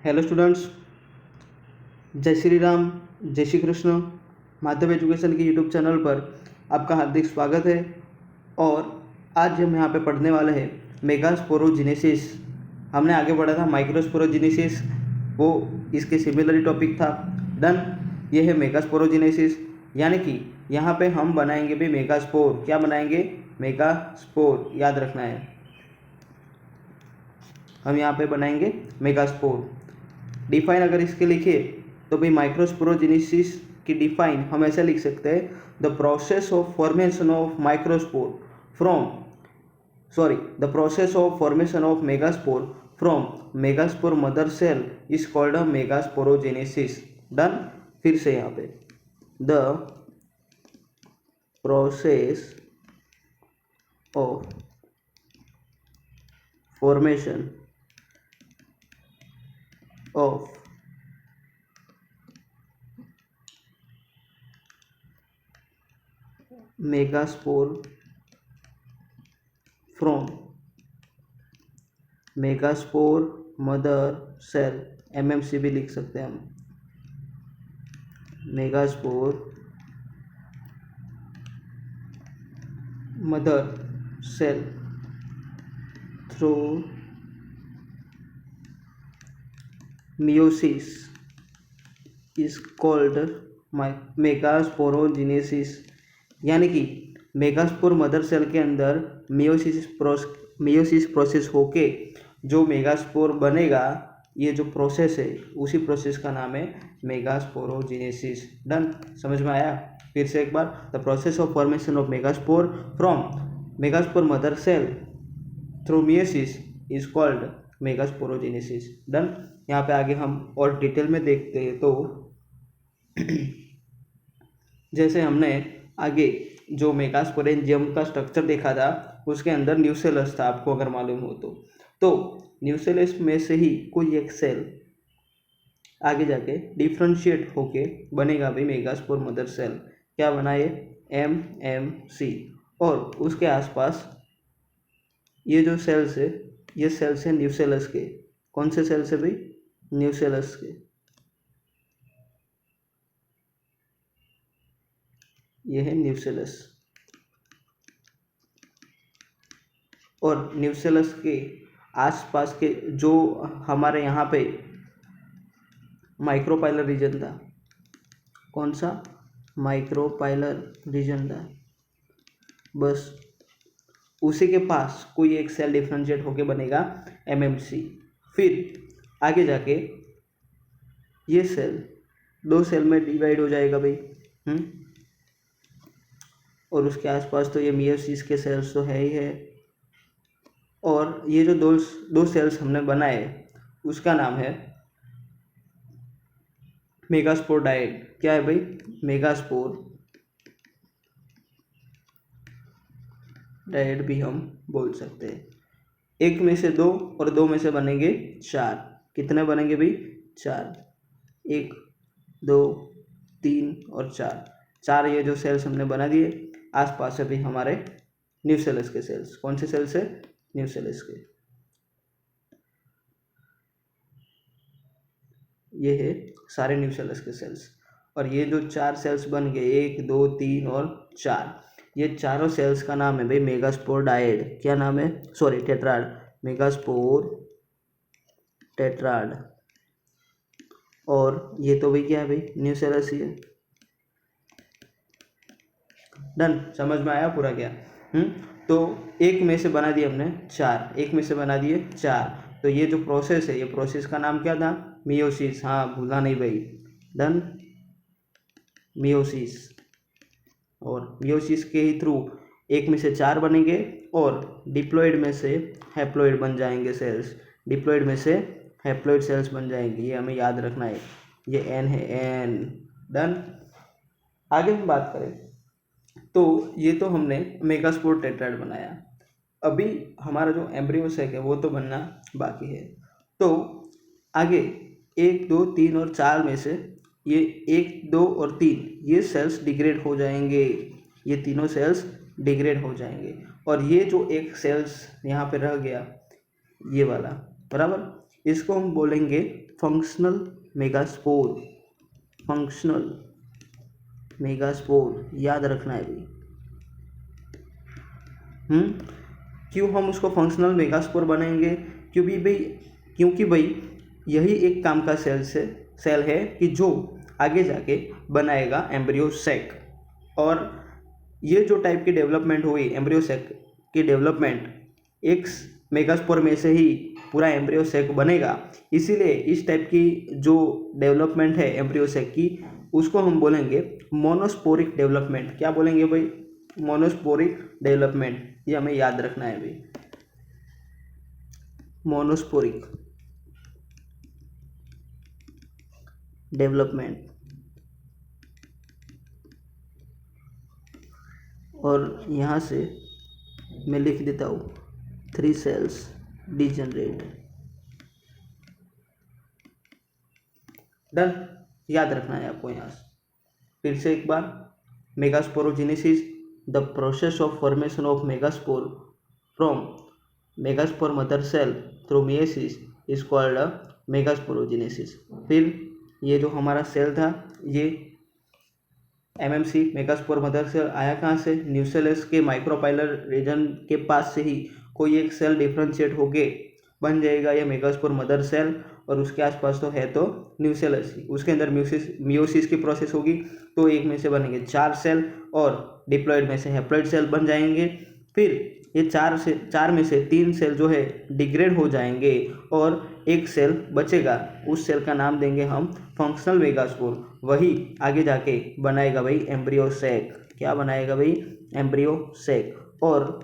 Hello students, जय श्री राम, जय Shri Krishna. Madhav education के यूट्यूब चैनल पर आपका हार्दिक स्वागत है। और आज हम यहाँ पे पढ़ने वाले हैं मेगास्पोरोजेनेसिस। हमने आगे पढ़ा था माइक्रोस्पोरोजेनेसिस, वो इसके सिमिलर टॉपिक था। डन। ये है मेगास्पोरोजेनेसिस, यानी कि यहाँ पे हम बनाएंगे भी मेगास्पोर। क्या बनाएंगे? मेगास्पोर। याद रखना है, हम यहाँ पे बनाएंगे मेगास्पोर। डिफाइन अगर इसके लिखे तो भाई माइक्रोस्पोरोजेनेसिस की डिफाइन हम ऐसे लिख सकते हैं, the process of formation of microspore from the process of formation of megaspore from megaspore mother cell is called a megasporogenesis. Done. फिर से यहाँ पे the process of formation of megaspore from megaspore mother cell, MMC भी लिख सकते हैं हम। Megaspore mother cell through meiosis is called megasporogenesis. यानी कि मेगास्पोर मदर सेल के अंदर मियोसिस प्रोसेस होके जो मेगास्पोर बनेगा, ये जो प्रोसेस है उसी प्रोसेस का नाम है मेगास्पोरोजेनेसिस। डन। समझ में आया? फिर से एक बार, the process of formation of megaspore from megaspore mother cell through meiosis is called megasporogenesis. Done. यहाँ पे आगे हम और डिटेल में देखते हैं तो जैसे हमने आगे जो मेगास्पोरेंजियम का स्ट्रक्चर देखा था, उसके अंदर न्यूसेलस था, आपको अगर मालूम हो तो न्यूसेलस में से ही कोई एक सेल आगे जाके डिफ्रेंशिएट होके बनेगा भी मेगास्पोर मदर सेल। क्या बनाए? MMC। और उसके आसपास ये जो सेल्स है, ये सेल्स है न्यूसेलस के। कौन से सेल्स है भाई? न्यूसेलस के। ये है न्यूसेलस। और न्यूसेलस के आसपास के जो हमारे यहाँ पे माइक्रोपाइलर रीजन था, कौन सा? माइक्रोपाइलर रीजन था, बस उसी के पास कोई एक सेल डिफ्रेंशिएट होके बनेगा MMC। फिर आगे जाके ये सेल दो सेल में डिवाइड हो जाएगा भाई। और उसके आसपास तो ये मियोसिस के सेल्स तो है ही है। और ये जो दो सेल्स हमने बनाए, उसका नाम है मेगास्पोर डायड। क्या है भाई? मेगास्पोर डायड भी हम बोल सकते हैं। एक में से दो और दो में से बनेंगे चार। कितने बनेंगे भाई? चार। 1 2 3 और 4। चार ये जो सेल्स हमने बना दिए। आसपास से भी हमारे न्यूसेलस के सेल्स। कौन से सेल्स है? न्यूसेलस के। ये है सारे न्यूसेलस के सेल्स। और ये जो चार सेल्स बन गए, 1 2 3 और 4, ये चारों सेल्स का नाम है भाई मेगास्पोर डायड। क्या नाम है? टेट्राड। Megaspore tetrad. और ये तो भाई क्या है भाई? न्यूसेलस ही है। डन। समझ में आया पूरा क्या? तो एक में से बना दिए हमने चार, एक में से बना दिए चार। तो ये जो प्रोसेस है, ये प्रोसेस का नाम क्या था? मियोसिस। हाँ, भूलना नहीं भाई। डन। मियोसिस। और मियोसिस के ही थ्रू एक में से चार बनेंगे और डिप्लॉइड में से हैप्लॉइड बन जाएंगे सेल्स। डिप्लॉइड में से हैप्लॉइड सेल्स बन जाएंगे। ये हमें याद रखना है। ये N है, N। डन। आगे हम बात करें तो ये तो हमने मेगास्पोर टेट्राड बनाया। अभी हमारा जो एम्ब्रियो सेक है वो तो बनना बाकी है। तो आगे 1 2 3 और 4 में से ये 1 2 और 3 ये सेल्स डिग्रेड हो जाएंगे। ये तीनों सेल्स डिग्रेड हो जाएंगे। और ये जो एक सेल्स यहाँ पे रह गया, ये वाला, बराबर, इसको हम बोलेंगे फंक्शनल मेगास्पोर। फंक्शनल मेगास्पोर याद रखना है भाई। क्यों हम उसको फंक्शनल मेगास्पोर बनाएंगे? क्योंकि भाई यही एक काम का सेल है कि जो आगे जाके बनाएगा एम्ब्रियो सैक। और ये जो टाइप की डेवलपमेंट हुई एम्ब्रियो सैक की डेवलपमेंट, एक मेगास्पोर में से ही पूरा एम्ब्रियो सैक बनेगा। इसीलिए इस टाइप की जो डेवलपमेंट है एम्ब्रियो सैक की, उसको हम बोलेंगे मोनोस्पोरिक डेवलपमेंट। क्या बोलेंगे भाई? Monosporic development. ये हमें याद रखना है भाई, मोनोस्पोरिक डेवलपमेंट। और यहाँ से मैं लिख देता हूँ 3 सेल्स डिजनरेट। डन, याद रखना है आपको यहाँ से। फिर से एक बार, megasporogenesis, the process of formation of megaspore from megaspore mother cell through meiosis is called megasporogenesis. फिर ये जो हमारा सेल था, ये एमएमसी मेगास्पोर मदर सेल आया कहाँ से? न्यूसेलस के माइक्रोपाइलर रीजन के पास से ही कोई एक सेल डिफ्रेंशिएट होके बन जाएगा ये मेगास्पोर मदर सेल। और उसके आसपास तो है तो न्यूसेलस ही, उसके अंदर मियोसिस की प्रोसेस होगी, तो एक में से बनेंगे 4 सेल और डिप्लॉयड में से हैप्लॉयड सेल बन जाएंगे। फिर ये 4 में से 3 सेल जो है डिग्रेड हो जाएंगे और एक सेल बचेगा, उस सेल का नाम देंगे हम फंक्शनल मेगास्पोर। वही आगे जाके बनाएगा भाई एम्ब्रियो सैक। क्या बनाएगा भाई? Embryo sac. और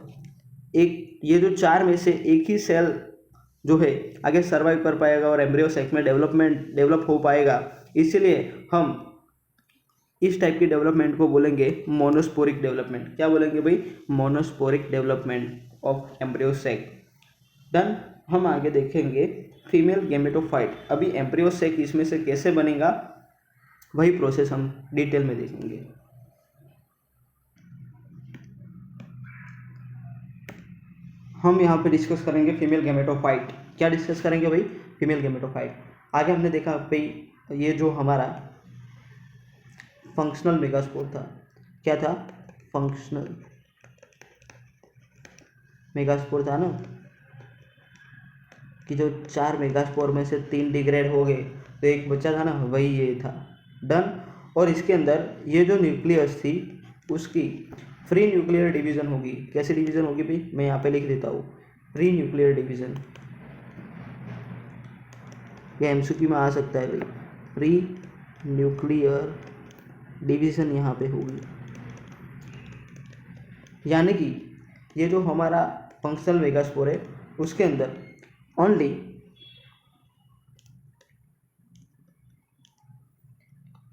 एक ये जो 4 में से एक ही सेल जो है आगे सर्वाइव कर पाएगा और एम्ब्रियो सैक में डेवलप हो पाएगा। इसलिए हम इस टाइप की डेवलपमेंट को बोलेंगे मोनोस्पोरिक डेवलपमेंट। क्या बोलेंगे भाई? Monosporic development of embryo sac. Done. हम आगे देखेंगे फीमेल गैमेटोफाइट। अभी एम्ब्रियो सैक इसमें से कैसे बनेगा, वही प्रोसेस हम डिटेल में देखेंगे। हम यहाँ पे डिस्कस करेंगे फीमेल गैमेटोफाइट। क्या डिस्कस करेंगे भाई? Female gametophyte. आगे हमने देखा भाई ये जो हमारा फंक्शनल मेगास्पोर था, क्या था? फंक्शनल मेगास्पोर था ना, कि जो 4 मेगास्पोर में से 3 डिग्रेड हो गए तो एक बच्चा था ना, वही ये था। डन। और इसके अंदर ये जो न्यूक्लियस थी उसकी फ्री न्यूक्लियर डिवीजन होगी। कैसे डिवीजन होगी भाई? मैं यहाँ पे लिख देता हूँ, फ्री न्यूक्लियर डिवीजन। ये एमसीक्यू में आ सकता है भाई, फ्री न्यूक्लियर डिवीजन यहाँ पे होगी। यानी कि ये जो हमारा फंक्शनल मेगास्पोर है उसके अंदर ओनली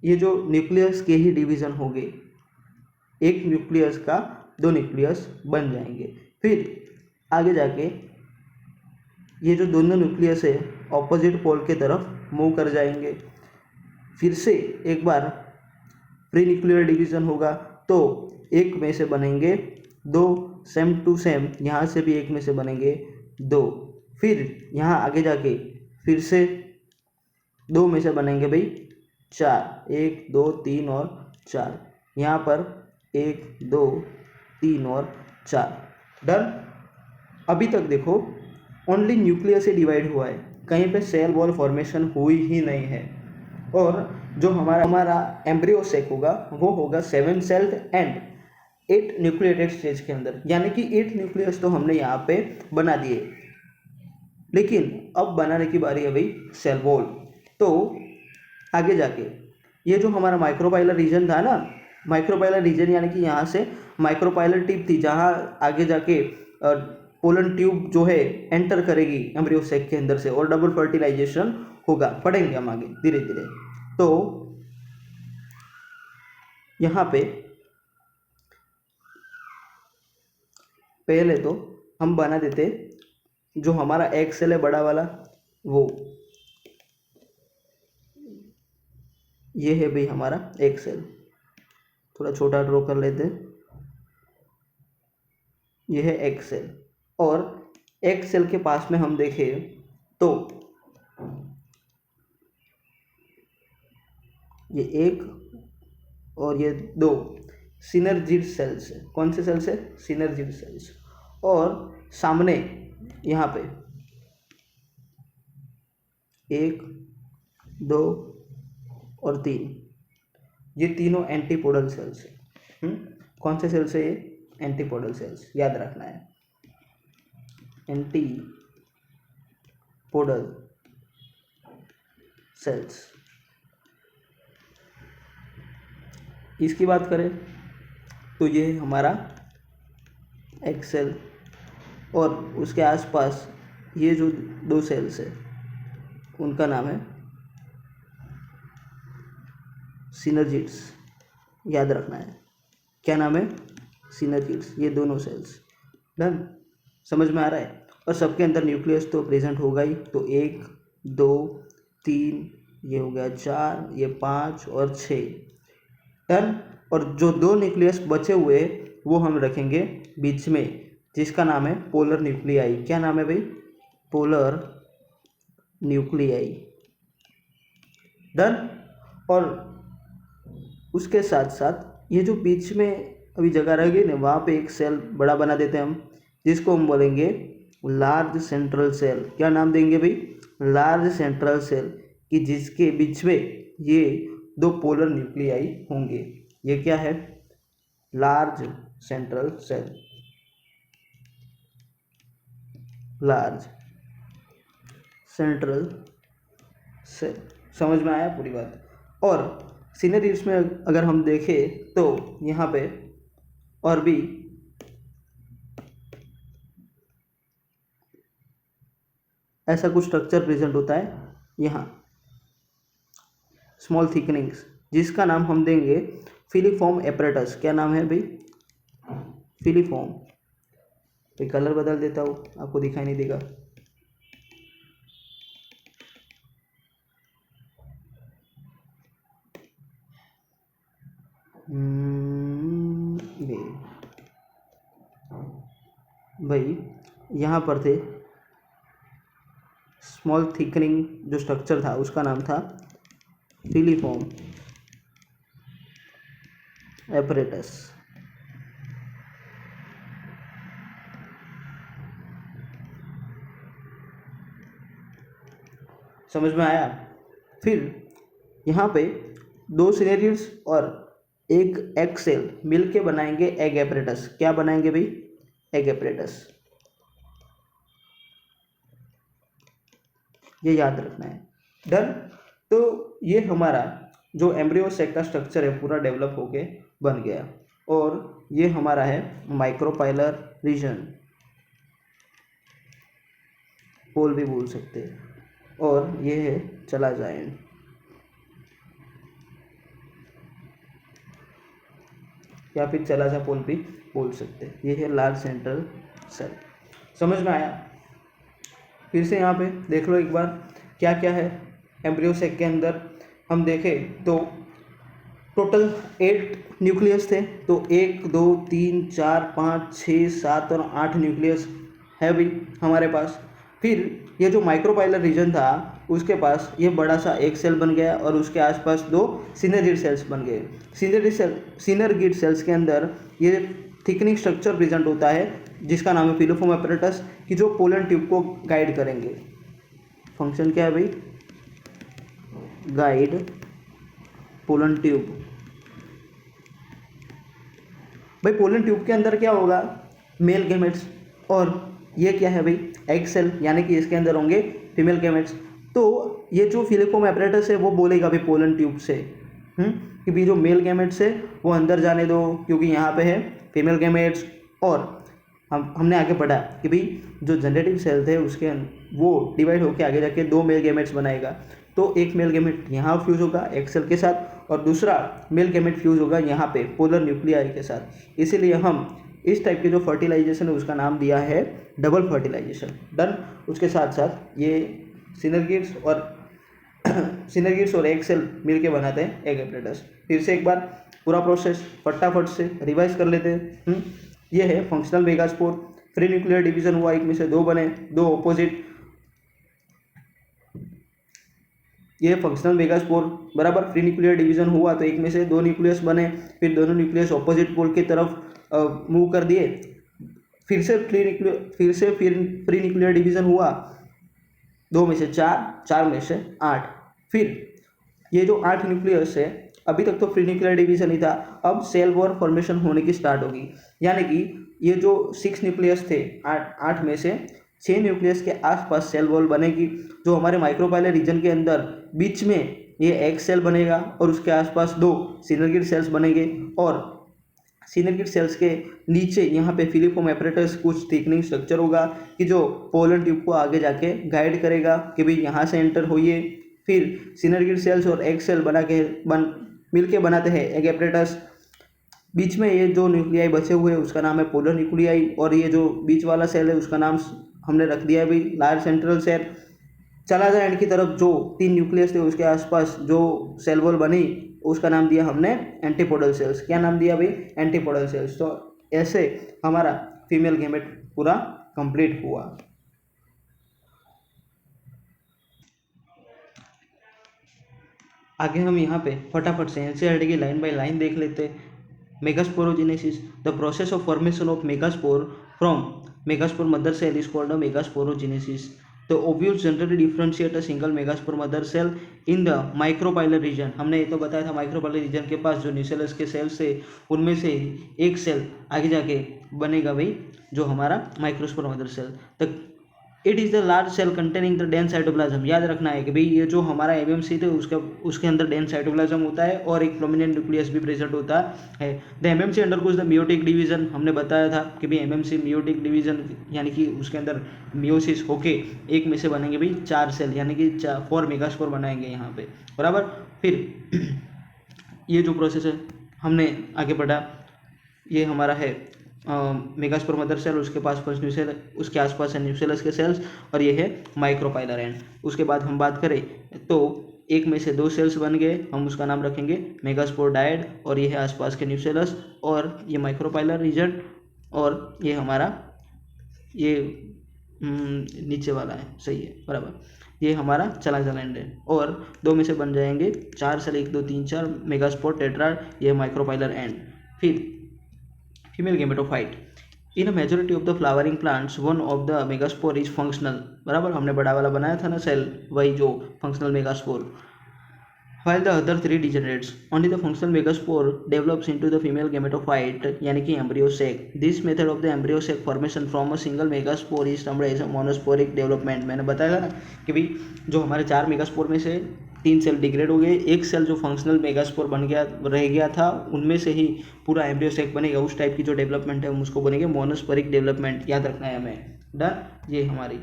ये जो न्यूक्लियस के ही डिवीजन होंगे, एक न्यूक्लियस का 2 न्यूक्लियस बन जाएंगे। फिर आगे जाके ये जो दोनों न्यूक्लियस है ऑपोजिट पोल के तरफ मूव कर जाएंगे। फिर से एक बार फ्री न्यूक्लियर डिवीजन होगा तो एक में से बनेंगे 2 सेम टू सेम, यहाँ से भी एक में से बनेंगे 2। फिर यहाँ आगे जाके फिर से 2 में से बनेंगे भाई 4, 1 2 3 और 4। यहाँ पर 1 2 3 और 4। डन। अभी तक देखो ओनली न्यूक्लियस से डिवाइड हुआ है, कहीं पे सेल वॉल फॉर्मेशन हुई ही नहीं है। और जो हमारा एम्ब्रियो सैक होगा वो होगा 7 सेल्ड एंड 8 न्यूक्लिएटेड स्टेज के अंदर। यानी कि 8 न्यूक्लियस तो हमने यहाँ पे बना दिए, लेकिन अब बनाने की बारी है भाई सेल वॉल। तो आगे जाके ये जो हमारा माइक्रोपाइलर रीजन था ना, माइक्रोपाइलर रीजन यानी कि यहाँ से माइक्रोपाइलर टिप थी जहाँ आगे जाके पोलन ट्यूब जो है एंटर करेगी एम्ब्रियो सैक के अंदर से और डबल फर्टिलाइजेशन होगा। पढ़ेंगे हम आगे धीरे धीरे। तो यहाँ पे पहले तो हम बना देते जो हमारा एग सेल है बड़ा वाला, वो ये है भाई हमारा एग सेल। थोड़ा छोटा ड्रॉ कर लेते हैं। ये है एग सेल और एग सेल के पास में हम देखें तो ये एक और ये दो सिनर्जिड सेल्स है। कौन से सेल्स है? Synergid cells. और सामने यहाँ पे 1, 2 और 3, ये तीनों एंटीपोडल सेल्स है। कौन से सेल्स है ये? एंटीपोडल सेल्स, याद रखना है। Antipodal cells. इसकी बात करें तो ये हमारा एक सेल और उसके आसपास ये जो दो सेल्स है उनका नाम है सिनर्जिड्स, याद रखना है। क्या नाम है? सिनर्जिड्स, ये दोनों सेल्स। डन, समझ में आ रहा है? और सबके अंदर न्यूक्लियस तो प्रेजेंट होगा ही। तो 1, 2, 3, ये हो गया 4, ये 5 और 6। डन। और जो दो न्यूक्लियस बचे हुए वो हम रखेंगे बीच में, जिसका नाम है पोलर न्यूक्लियाई। क्या नाम है भाई? Polar nuclei. डन। और उसके साथ साथ ये जो बीच में अभी जगह रह गई ना, वहाँ पे एक सेल बड़ा बना देते हैं हम, जिसको हम बोलेंगे लार्ज सेंट्रल सेल। क्या नाम देंगे भाई? लार्ज सेंट्रल सेल, कि जिसके बीच में ये दो पोलर न्यूक्लियाई होंगे। ये क्या है? Large central cell. Large central cell, समझ में आया पूरी बात? और सिनर्जिड्स में अगर हम देखें तो यहाँ पे और भी ऐसा कुछ स्ट्रक्चर प्रेजेंट होता है यहाँ, स्मॉल थिकनिंग्स, जिसका नाम हम देंगे फिलीफॉर्म एपरेटस। क्या नाम है भाई? फिलीफॉर्म। तो कलर बदल देता हूँ, आपको दिखाई नहीं देगा। ये भाई यहाँ पर थे स्मॉल थिकनिंग, जो स्ट्रक्चर था उसका नाम था फिलीफॉर्म एपरेटस। समझ में आया? फिर यहाँ पे दो सिनेरियड्स और एक एग सेल मिलके बनाएंगे एग एपरेटस। क्या बनाएंगे भाई? Egg apparatus. ये याद रखना है। डन। तो ये हमारा जो एम्ब्रियो सेक का स्ट्रक्चर है पूरा डेवलप होके बन गया। और ये हमारा है माइक्रोपाइलर रीजन, पोल भी बोल सकते हैं। और ये है चलाजाइन। या फिर चलाजा पोल भी बोल सकते हैं। ये है लार्ज सेंट्रल सेल। समझ में आया? फिर से यहाँ पे देख लो एक बार क्या क्या है एम्ब्रियो सेक के अंदर। हम देखें तो टोटल 8 न्यूक्लियस थे। तो 1, 2, 3, 4, 5, 6, 7 और 8 न्यूक्लियस है भी हमारे पास। फिर ये जो माइक्रोपाइलर रीजन था उसके पास ये बड़ा सा एक सेल बन गया और उसके आसपास 2 सिनर्जिड सेल्स बन गए। सिनर्जिड सेल्स के अंदर ये थिकनिंग स्ट्रक्चर प्रेजेंट होता है जिसका नाम है फिलीफॉर्म एपरेटस, कि जो पोलन ट्यूब को गाइड करेंगे। फंक्शन क्या है भाई? Guide pollen tube. भाई पोलन ट्यूब के अंदर क्या होगा? Male gametes. और ये क्या है भाई? एग सेल, यानी कि इसके अंदर होंगे फीमेल गैमेट्स। तो ये जो फिलीफॉर्म एपरेटस है वो बोलेगा भाई पोलन ट्यूब से कि भी जो मेल गैमेट्स है वो अंदर जाने दो, क्योंकि यहाँ पे है फीमेल गैमेट्स। और हमने आगे पढ़ा कि भाई जो जनरेटिव सेल थे उसके वो डिवाइड होकर आगे जाके 2 मेल गैमेट्स बनाएगा। तो एक मेल गैमेट यहाँ फ्यूज होगा एक सेल के साथ और दूसरा मेल गैमेट फ्यूज होगा यहाँ पे पोलर न्यूक्लियाई के साथ। इसीलिए हम इस टाइप के जो फर्टिलाइजेशन है उसका नाम दिया है डबल फर्टिलाइजेशन। डन। उसके साथ साथ ये सिनर्जिड्स और एग सेल मिलके बनाते हैं एग एपरेटस। फिर से एक बार पूरा प्रोसेस फटाफट से रिवाइज कर लेते हैं। ये है functional megaspore. Free nuclear division हुआ, एक में से 2 बने, 2 ऑपोजिट ये फंक्शनल मेगास्पोर बराबर। फ्री न्यूक्लियर डिवीजन हुआ तो एक में से दो न्यूक्लियस बने, फिर दोनों न्यूक्लियस ऑपोजिट पोल की तरफ मूव कर दिए, फिर से फ्री न्यूक्लियर डिवीजन हुआ, दो में से चार, चार में से आठ। फिर ये जो 8 न्यूक्लियस है, अभी तक तो फ्री न्यूक्लियर डिवीजन ही था, अब सेल वॉर फॉर्मेशन होने की स्टार्ट होगी। यानी कि ये जो 6 न्यूक्लियस थे, 8 में से 6 न्यूक्लियस के आसपास सेल वॉल बनेगी, जो हमारे माइक्रोपाइलर रीजन के अंदर बीच में ये एक सेल बनेगा और उसके आसपास दो सिनर्गिड सेल्स बनेंगे, और सिनर्गिड सेल्स के नीचे यहाँ पे फिलिफोम एपरेटस कुछ थिकनिंग स्ट्रक्चर होगा कि जो पोलन ट्यूब को आगे जाके गाइड करेगा कि भाई यहाँ से एंटर होइए। फिर सिनर्गिड सेल्स और एग सेल मिलके बनाते हैं एग एपरेटस। बीच में ये जो न्यूक्लियाई बचे हुए हैं उसका नाम है पोलर न्यूक्लियाई, और ये जो बीच वाला सेल है उसका नाम हमने रख दिया है भाई लार्ज सेंट्रल सेल। चला जाए एंड की तरफ, जो 3 न्यूक्लियस थे उसके आसपास जो सेल वॉल बनी उसका नाम दिया हमने एंटीपोडल सेल्स। क्या नाम दिया भाई? Antipodal cells. तो ऐसे हमारा फीमेल गैमेट पूरा कंप्लीट हुआ। आगे हम यहाँ पे फटाफट से एनसीईआरटी की लाइन बाय लाइन देख लेते हैं। Megasporogenesis, the process of formation of megaspore from megaspore mother cell is called megasporogenesis. तो ovules generally differentiate a single megaspore mother cell in the micropylar region. हमने ये तो बताया था माइक्रोपाइलर रीजन के पास जो न्यूसेलस के सेल्स से उनमें से एक सेल आगे जाके बनेगा भाई जो हमारा microspore mother cell. The it is the large cell containing the dense cytoplasm. याद रखना है कि भाई ये जो हमारा एमएमसी थे उसके अंदर डेंस साइटोप्लाज्म होता है और एक प्रोमिनेंट न्यूक्लियस भी प्रेजेंट होता है। The MMC undergoes the meiotic division. हमने बताया था कि भाई एमएमसी मियोटिक डिवीजन यानी कि उसके अंदर मियोसिस होके एक में से बनेंगे भाई 4 सेल, यानी कि 4 मेगास्पोर बनाएंगे यहाँ पे बराबर। फिर ये जो प्रोसेस है हमने आगे बढ़ा, ये हमारा है मेगास्पोर मदर सेल, उसके पास न्यूसेल, उसके आसपास है न्यूसेलस के सेल्स, और ये है माइक्रोपाइलर एंड। उसके बाद हम बात करें तो एक में से 2 सेल्स बन गए, हम उसका नाम रखेंगे मेगास्पोर डायड, और ये है आसपास के न्यूसेलस और ये माइक्रोपाइलर रीजन, और ये हमारा ये नीचे वाला है, सही है बराबर, ये हमारा चला एंड है। और 2 में से बन जाएंगे 4 सेल, 1 2 3 4 मेगास्पोर टेट्राड, ये माइक्रोपाइलर एंड। फिर female gametophyte. In a majority of the flowering plants one of the megaspore is functional बराबर। हमने बड़ा वाला बनाया था ना सेल, वही जो functional megaspore. While the other 3 degenerates, only the functional megaspore develops into the female gametophyte यानी कि embryo sac. This method of the embryo sac formation from a single megaspore is termed as a monosporic development. मैंने बताया था ना कि भाई जो हमारे 4 मेगास्पोर में से 3 सेल डिग्रेड हो गए, एक सेल जो फंक्शनल मेगास्पोर बन गया रह गया था, उनमें से ही पूरा एम्ब्रियो सेक बनेगा। उस टाइप की जो डेवलपमेंट है हम उसको बनेंगे मोनोस्पोरिक डेवलपमेंट। याद रखना है हमें। डन। ये हमारी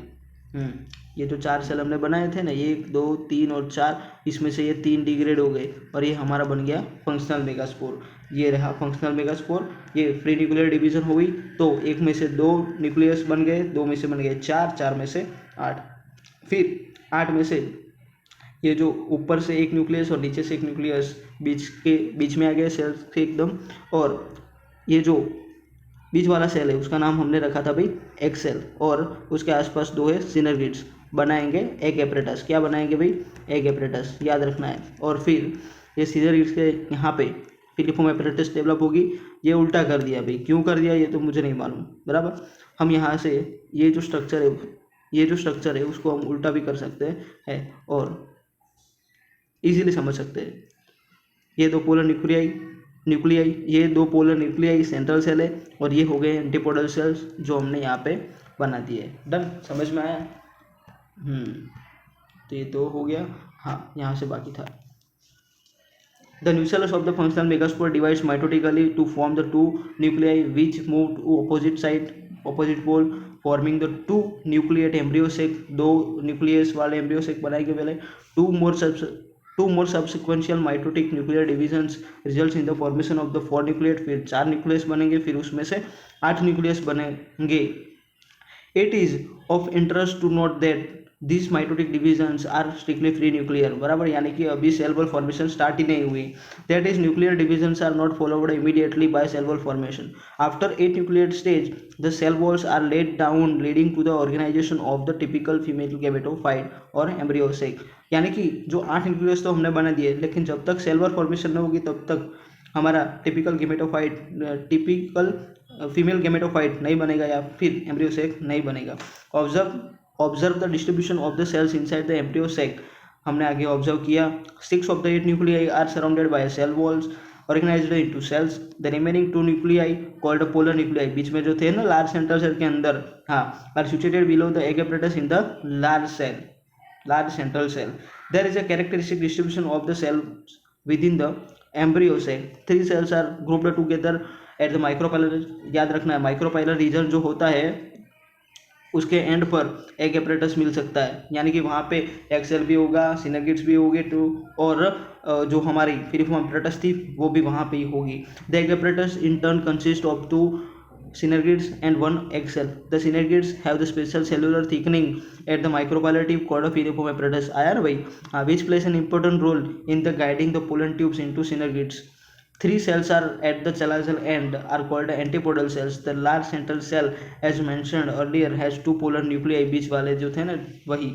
ये जो 4 सेल हमने बनाए थे ना, 1 2 3 और 4, इसमें से ये 3 डिग्रेड हो गए और ये हमारा बन गया फंक्शनल मेगास्पोर। ये रहा फंक्शनल मेगास्पोर। ये फ्री न्यूक्लियर डिवीजन हुई तो एक में से 2 न्यूक्लियस बन गए, 2 में से बन गए 4, 4 में से 8। फिर 8 में से ये जो ऊपर से एक न्यूक्लियस और नीचे से एक न्यूक्लियस बीच में आ गया सेल के एकदम, और ये जो बीच वाला सेल है उसका नाम हमने रखा था भाई एग सेल, और उसके आसपास 2 है सिनर्गिड्स, बनाएंगे एग एपरेटस। क्या बनाएंगे भाई? एग एपरेटस, याद रखना है। और फिर ये सिनर्गिड्स के यहाँ पे फिलिफोम एपरेटस डेवलप होगी। ये उल्टा कर दिया भाई, क्यों कर दिया ये तो मुझे नहीं मालूम बराबर। हम यहाँ से ये जो स्ट्रक्चर है उसको हम उल्टा भी कर सकते हैं और इजीली समझ सकते हैं। ये 2 पोलर न्यूक्लियाई, ये 2 पोलर न्यूक्लियाई सेंट्रल सेल है, और ये हो गए एंटीपोडल सेल्स जो हमने यहाँ पे बना दिए। डन, समझ में आया? तो ये तो हो गया। हाँ, यहाँ से बाकी था। The nucellus of the functional megaspore divides mitotically to form the 2 nuclei which move to opposite pole, forming the 2 nucleate embryo sac। 2 nucleus वाले embryo sac बनाएंगे पहले। 2 more subsequential mitotic nuclear divisions results in the formation of the 4 nucleate। फिर 4 nucleus बनेंगे, फिर उसमें से 8 nucleus बनेंगे। It is of interest to note that this mitotic divisions are strictly free nuclear, बराबर, यानी कि अभी सेल वॉल फॉर्मेशन स्टार्ट ही नहीं हुई। That is nuclear divisions are not followed immediately by cell wall formation. After 8 nuclear stage the cell walls are laid down leading to the organisation of the typical female gametophyte और embryo sac. यानी कि जो 8 nucleus तो हमने बना दिए, लेकिन जब तक सेल वॉल फॉर्मेशन नहीं होगी तब तक हमारा टिपिकल फीमेल गेमेटोफाइट नहीं बनेगा या फिर एम्ब्रियो सेक नहीं बनेगा। Observe the distribution of the cells inside the embryo sac. हमने आगे ऑब्जर्व किया 6 of the 8 nuclei are surrounded by cell walls organised into cells. The remaining 2 nuclei called polar nuclei, बीच में जो थे ना लार्ज सेंट्रल सेल के अंदर, हाँ, are situated below the egg apparatus in the large central cell. There is a characteristic distribution of the cells within the embryo cell. 3 cells are grouped together at the micropylar. याद रखना है micropylar reason जो होता है उसके and पर egg apparatus मिल सकता है, यानी कि वहाँ पे एग सेल भी होगा, सिनेर्गिड्स भी होगी टू, और जो हमारी फिलिफॉर्म apparatus थी वो भी वहाँ पे ही होगी। The egg apparatus in turn consist of 2 synergids and 1 egg cell. The synergids have the special cellular thickening at the micropylar tube called a filiform apparatus. आया ना भाई, which plays an important role in the guiding the pollen tubes into synergids. 3 cells are at the chalazal end are called antipodal cells. The large central cell as mentioned earlier has 2 polar nuclei, बीच वाले जो थे ना वही।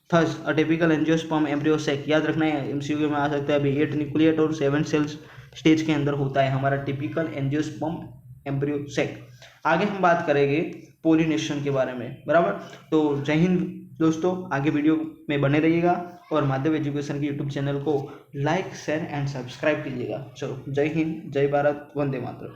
Thus a typical angiosperm embryo sac, याद रखना है MCQ में आ सकता है अभी 8 न्यूक्लिएट और 7 सेल्स स्टेज के अंदर होता है हमारा टिपिकल एंजियोस्पर्म एम्ब्रियो सेक। आगे हम बात करेंगे पोलिनेशन के बारे में, बराबर। तो जय हिंद दोस्तों, आगे वीडियो में बने रहिएगा और माधव एजुकेशन के यूट्यूब चैनल को लाइक शेयर एंड सब्सक्राइब कीजिएगा। चलो, जय हिंद, जय भारत, वंदे मातरम।